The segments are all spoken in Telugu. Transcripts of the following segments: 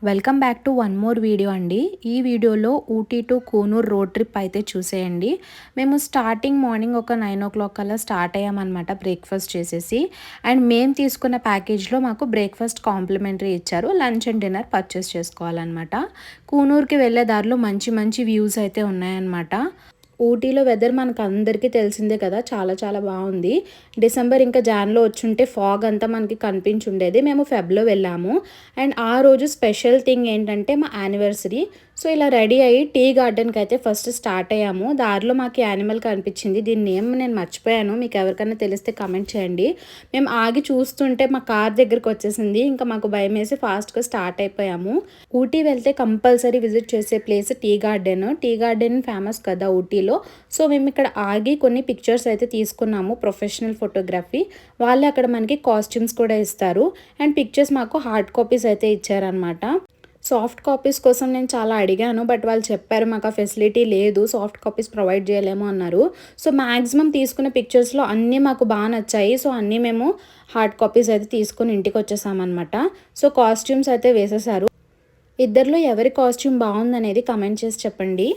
Welcome back to one more video అండి. ఈ వీడియోలో Ooty to Coonoor road trip అయితే చూసేయండి. మేము మార్నింగ్ ఒక 9 కల్లా స్టార్ట్ అయ్యామన్నమాట బ్రేక్ఫాస్ట్ చేసేసి. అండ్ మేము తీసుకున్న ప్యాకేజ్లో మాకు బ్రేక్ఫాస్ట్ కాంప్లిమెంటరీ ఇచ్చారు. లంచ్ అండ్ డిన్నర్ పర్చేస్ చేసుకోవాలన్నమాట. కూనూర్కి వెళ్ళే దారిలో మంచి మంచి వ్యూస్ అయితే ఉన్నాయన్నమాట. ఊటీలో వెదర్ మనకు అందరికీ తెలిసిందే కదా, చాలా చాలా బాగుంది. డిసెంబర్ ఇంకా జాన్లో వచ్చుంటే ఫాగ్ అంతా మనకి కనిపించుండేది. మేము ఫెబ్లో వెళ్ళాము. అండ్ ఆ రోజు స్పెషల్ థింగ్ ఏంటంటే మా యానివర్సరీ. సో ఇలా రెడీ అయ్యి టీ గార్డెన్కి అయితే ఫస్ట్ స్టార్ట్ అయ్యాము. దారిలో మాకు యానిమల్ కనిపించింది. దీన్ని నేమ్ నేను మర్చిపోయాను, మీకు ఎవరికైనా తెలిస్తే కమెంట్ చేయండి. మేము ఆగి చూస్తుంటే మా కార్ దగ్గరికి వచ్చేసింది. ఇంకా మాకు భయం వేసి ఫాస్ట్గా స్టార్ట్ అయిపోయాము. ఊటీ వెళ్తే కంపల్సరీ విజిట్ చేసే place tea garden. Tea garden famous కదా ఊటీలో. సో మేము ఇక్కడ ఆగి కొన్ని పిక్చర్స్ అయితే తీసుకున్నాము. ప్రొఫెషనల్ ఫోటోగ్రఫీ వాళ్ళే అక్కడ మనకి కాస్ట్యూమ్స్ కూడా ఇస్తారు. అండ్ పిక్చర్స్ మాకు హార్డ్ కాపీస్ అయితే ఇచ్చారనమాట. సాఫ్ట్ కాపీస్ కోసం నేను చాలా అడిగాను, బట్ వాళ్ళు చెప్పారు మాకు ఆ ఫెసిలిటీ లేదు, సాఫ్ట్ కాపీస్ ప్రొవైడ్ చేయలేము అన్నారు. సో మ్యాక్సిమం తీసుకున్న పిక్చర్స్లో అన్నీ మాకు బాగా నచ్చాయి. సో అన్నీ మేము హార్డ్ కాపీస్ అయితే తీసుకుని ఇంటికి వచ్చేసామన్నమాట. సో కాస్ట్యూమ్స్ అయితే వేసేసారు. ఇద్దరిలో ఎవరి కాస్ట్యూమ్ బాగుందనేది కమెంట్ చేసి చెప్పండి.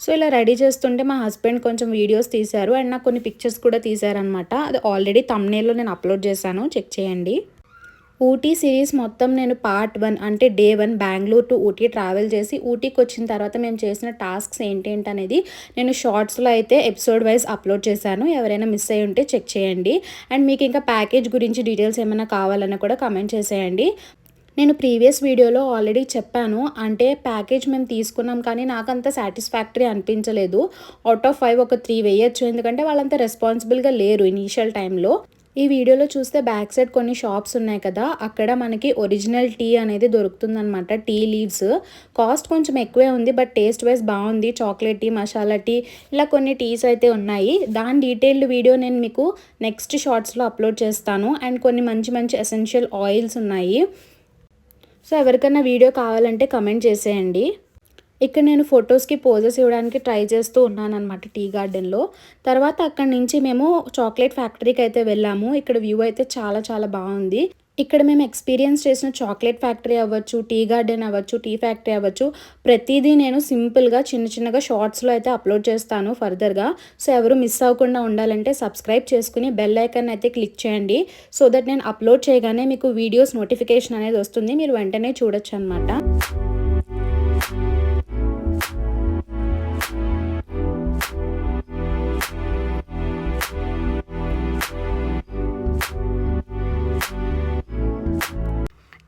సో ఇలా రెడీ చేస్తుంటే మా హస్బెండ్ కొంచెం వీడియోస్ తీశారు అండ్ నాకు కొన్ని పిక్చర్స్ కూడా తీశారనమాట. అది ఆల్రెడీ థంబ్నెయిల్లో నేను అప్లోడ్ చేశాను, చెక్ చేయండి. ఊటీ సిరీస్ మొత్తం నేను పార్ట్ 1 అంటే day 1 Bengaluru to Ooty travel చేసి ఊటీకి వచ్చిన తర్వాత మేము చేసిన టాస్క్స్ ఏంటేంటి అనేది నేను షార్ట్స్లో అయితే ఎపిసోడ్ వైజ్ అప్లోడ్ చేశాను. ఎవరైనా మిస్ అయ్యి ఉంటే చెక్ చేయండి. అండ్ మీకు ఇంకా ప్యాకేజ్ గురించి డీటెయిల్స్ ఏమైనా కావాలన్నా కూడా కమెంట్ చేసేయండి. నేను ప్రీవియస్ వీడియోలో ఆల్రెడీ చెప్పాను, అంటే ప్యాకేజ్ మేము తీసుకున్నాం కానీ నాకంత సాటిస్ఫాక్టరీ అనిపించలేదు. అవుట్ ఆఫ్ 5 ఒక 3 వేయచ్చు, ఎందుకంటే వాళ్ళంతా రెస్పాన్సిబుల్గా లేరు ఇనీషియల్ టైంలో. ఈ వీడియోలో చూస్తే బ్యాక్ సైడ్ కొన్ని షాప్స్ ఉన్నాయి కదా, అక్కడ మనకి ఒరిజినల్ టీ అనేది దొరుకుతుందనమాట. టీ లీవ్స్ కాస్ట్ కొంచెం ఎక్కువే ఉంది, బట్ టేస్ట్ వైజ్ బాగుంది. చాక్లెట్ టీ, మసాలా టీ, ఇలా కొన్ని టీస్ అయితే ఉన్నాయి. దాని డీటెయిల్డ్ వీడియో నేను మీకు నెక్స్ట్ షార్ట్స్లో అప్లోడ్ చేస్తాను. అండ్ కొన్ని మంచి మంచి ఎసెన్షియల్ ఆయిల్స్ ఉన్నాయి. సో ఎవరికైనా వీడియో కావాలంటే కమెంట్ చేసేయండి. ఇక్కడ నేను ఫొటోస్కి పోజెస్ ఇవ్వడానికి ట్రై చేస్తూ ఉన్నాను అనమాట టీ గార్డెన్లో. తర్వాత అక్కడి నుంచి మేము చాక్లెట్ ఫ్యాక్టరీకి అయితే వెళ్ళాము. ఇక్కడ వ్యూ అయితే చాలా చాలా బాగుంది. ఇక్కడ మేము ఎక్స్పీరియన్స్ చేసిన చాక్లెట్ ఫ్యాక్టరీ అవ్వచ్చు, టీ గార్డెన్ అవ్వచ్చు, టీ ఫ్యాక్టరీ అవ్వచ్చు, ప్రతిదీ నేను సింపుల్గా చిన్నగా షార్ట్స్లో అయితే అప్లోడ్ చేస్తాను ఫర్దర్గా. సో ఎవరు మిస్ అవ్వకుండా ఉండాలంటే సబ్స్క్రైబ్ చేసుకుని బెల్ ఐకాన్ అయితే క్లిక్ చేయండి. సో దట్ నేను అప్లోడ్ చేయగానే మీకు వీడియోస్ నోటిఫికేషన్ అనేది వస్తుంది, మీరు వెంటనే చూడొచ్చు అనమాట.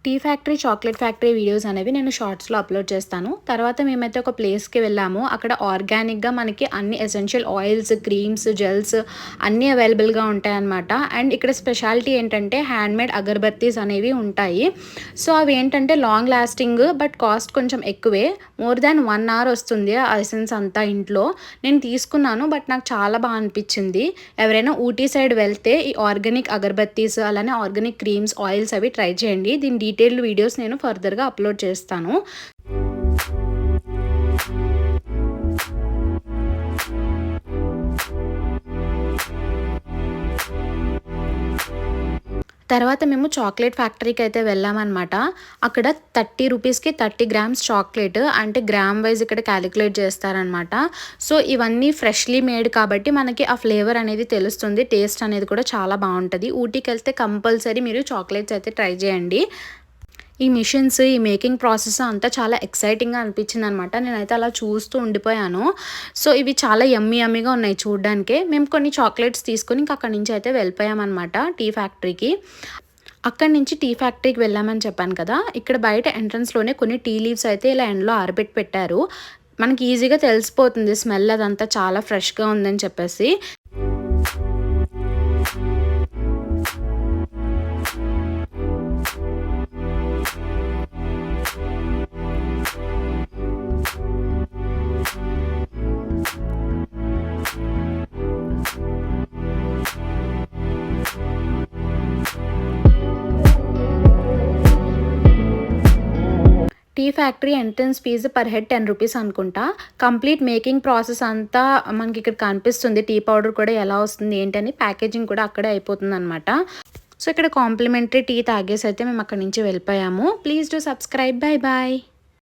Tea factory, chocolate factory videos అనేవి నేను షార్ట్స్లో అప్లోడ్ చేస్తాను. తర్వాత మేమైతే ఒక ప్లేస్కి వెళ్ళాము. అక్కడ ఆర్గానిక్గా మనకి అన్ని ఎసెన్షియల్ ఆయిల్స్, క్రీమ్స్, జెల్స్ అన్నీ అవైలబుల్గా ఉంటాయన్నమాట. అండ్ ఇక్కడ స్పెషాలిటీ ఏంటంటే హ్యాండ్మేడ్ అగర్బత్తీస్ అనేవి ఉంటాయి. సో అవి ఏంటంటే లాంగ్ లాస్టింగ్, బట్ కాస్ట్ కొంచెం ఎక్కువే. మోర్ దాన్ 1 hour వస్తుంది ఆ ఎసెన్స్ అంతా ఇంట్లో. నేను తీసుకున్నాను, బట్ నాకు చాలా బాగా అనిపించింది. ఎవరైనా ఊటీ సైడ్ వెళ్తే ఈ ఆర్గానిక్ అగర్బత్తీస్, అలానే ఆర్గానిక్ క్రీమ్స్, ఆయిల్స్ అవి ట్రై చేయండి. దీని డీటెయిల్డ్ వీడియోస్ నేను ఫర్దర్గా అప్లోడ్ చేస్తాను. తర్వాత మేము చాక్లెట్ ఫ్యాక్టరీకి అయితే వెళ్ళామన్నమాట. అక్కడ 30 రూపీస్కి 30 grams చాక్లెట్, అంటే గ్రామ్ వైజ్ ఇక్కడ క్యాలిక్యులేట్ చేస్తారనమాట. సో ఇవన్నీ ఫ్రెష్లీ మేడ్ కాబట్టి మనకి ఆ ఫ్లేవర్ అనేది తెలుస్తుంది. టేస్ట్ అనేది కూడా చాలా బాగుంటుంది. ఊటీకి వెళ్తే కంపల్సరీ మీరు చాక్లెట్స్ అయితే ట్రై చేయండి. ఈ మిషన్స్, ఈ మేకింగ్ ప్రాసెస్ అంతా చాలా ఎక్సైటింగ్గా అనిపించింది అనమాట. నేనైతే అలా చూస్తూ ఉండిపోయాను. సో ఇవి చాలా యమ్మీగా ఉన్నాయి చూడడానికే. మేము కొన్ని చాక్లెట్స్ తీసుకొని ఇంకా అక్కడి నుంచి అయితే వెళ్ళిపోయామన్నమాట టీ ఫ్యాక్టరీకి. అక్కడి నుంచి టీ ఫ్యాక్టరీకి వెళ్ళామని చెప్పాను కదా, ఇక్కడ బయట ఎంట్రన్స్లోనే కొన్ని టీ లీవ్స్ అయితే ఇలా ఎండలో ఆరబెట్టి పెట్టారు. మనకి ఈజీగా తెలిసిపోతుంది స్మెల్ అదంతా చాలా ఫ్రెష్గా ఉందని చెప్పేసి. Tea factory entrance fees per head 10 rupees అనుకుంటా. కంప్లీట్ మేకింగ్ ప్రాసెస్ అంతా మనకి ఇక్కడ కనిపిస్తుంది. టీ పౌడర్ కూడా ఎలా వస్తుంది ఏంటని, ప్యాకేజింగ్ కూడా అక్కడే అయిపోతుంది అనమాట. సో ఇక్కడ కాంప్లిమెంటరీ టీ తాగేసి అయితే మేము అక్కడి నుంచి వెళ్ళిపోయాము. Please do subscribe. Bye bye.